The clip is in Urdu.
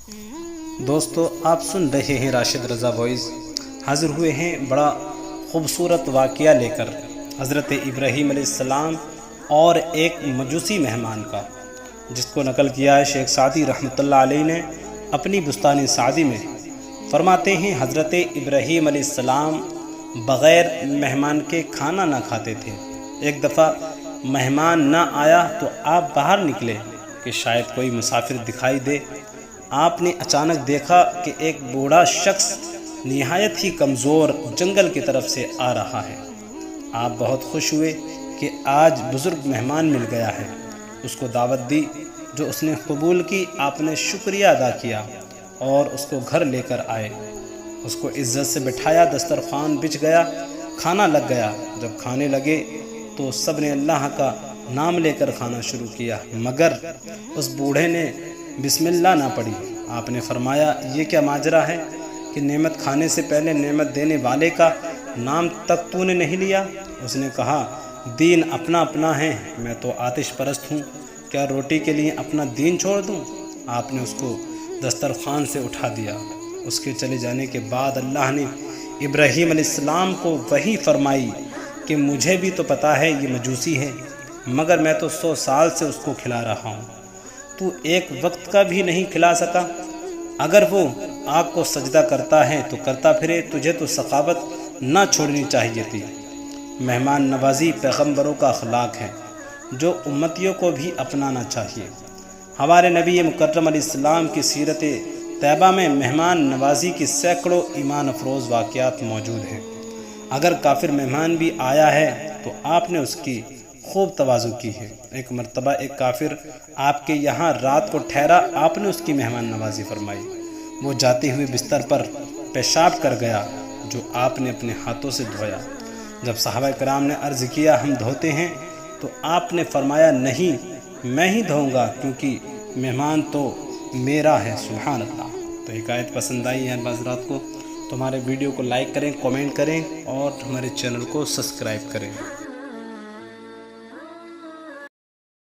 دوستو آپ سن رہے ہیں راشد رضا وائس۔ حاضر ہوئے ہیں بڑا خوبصورت واقعہ لے کر حضرت ابراہیم علیہ السلام اور ایک مجوسی مہمان کا، جس کو نقل کیا ہے شیخ سعدی رحمۃ اللہ علیہ نے اپنی بستان سعدی میں۔ فرماتے ہیں حضرت ابراہیم علیہ السلام بغیر مہمان کے کھانا نہ کھاتے تھے۔ ایک دفعہ مہمان نہ آیا تو آپ باہر نکلے کہ شاید کوئی مسافر دکھائی دے۔ آپ نے اچانک دیکھا کہ ایک بوڑھا شخص نہایت ہی کمزور جنگل کی طرف سے آ رہا ہے۔ آپ بہت خوش ہوئے کہ آج بزرگ مہمان مل گیا ہے۔ اس کو دعوت دی جو اس نے قبول کی۔ آپ نے شکریہ ادا کیا اور اس کو گھر لے کر آئے۔ اس کو عزت سے بٹھایا، دسترخوان بچھ گیا، کھانا لگ گیا۔ جب کھانے لگے تو سب نے اللہ کا نام لے کر کھانا شروع کیا، مگر اس بوڑھے نے بسم اللہ نہ پڑھی۔ آپ نے فرمایا یہ کیا ماجرا ہے کہ نعمت کھانے سے پہلے نعمت دینے والے کا نام تک تو نے نہیں لیا؟ اس نے کہا دین اپنا اپنا ہے، میں تو آتش پرست ہوں، کیا روٹی کے لیے اپنا دین چھوڑ دوں؟ آپ نے اس کو دسترخوان سے اٹھا دیا۔ اس کے چلے جانے کے بعد اللہ نے ابراہیم علیہ السلام کو وحی فرمائی کہ مجھے بھی تو پتہ ہے یہ مجوسی ہے، مگر میں تو 100 سال سے اس کو کھلا رہا ہوں، تو ایک وقت کا بھی نہیں کھلا سکا۔ اگر وہ آگ کو سجدہ کرتا ہے تو کرتا پھرے، تجھے تو سخاوت نہ چھوڑنی چاہیے تھی۔ مہمان نوازی پیغمبروں کا اخلاق ہے جو امتیوں کو بھی اپنانا چاہیے۔ ہمارے نبی مکرم علیہ السلام کی سیرت طیبہ میں مہمان نوازی کی سینکڑوں ایمان افروز واقعات موجود ہیں۔ اگر کافر مہمان بھی آیا ہے تو آپ نے اس کی خوب تواضع کی ہے۔ ایک مرتبہ ایک کافر آپ کے یہاں رات کو ٹھہرا، آپ نے اس کی مہمان نوازی فرمائی۔ وہ جاتے ہوئے بستر پر پیشاب کر گیا جو آپ نے اپنے ہاتھوں سے دھویا۔ جب صحابہ کرام نے عرض کیا ہم دھوتے ہیں تو آپ نے فرمایا نہیں، میں ہی دھوؤں گا کیونکہ مہمان تو میرا ہے۔ سبحان اللہ۔ تو حکایت پسند آئی ہے حضرات کو تو ہمارے ویڈیو کو لائک کریں، کامنٹ کریں اور ہمارے چینل کو سبسکرائب کریں۔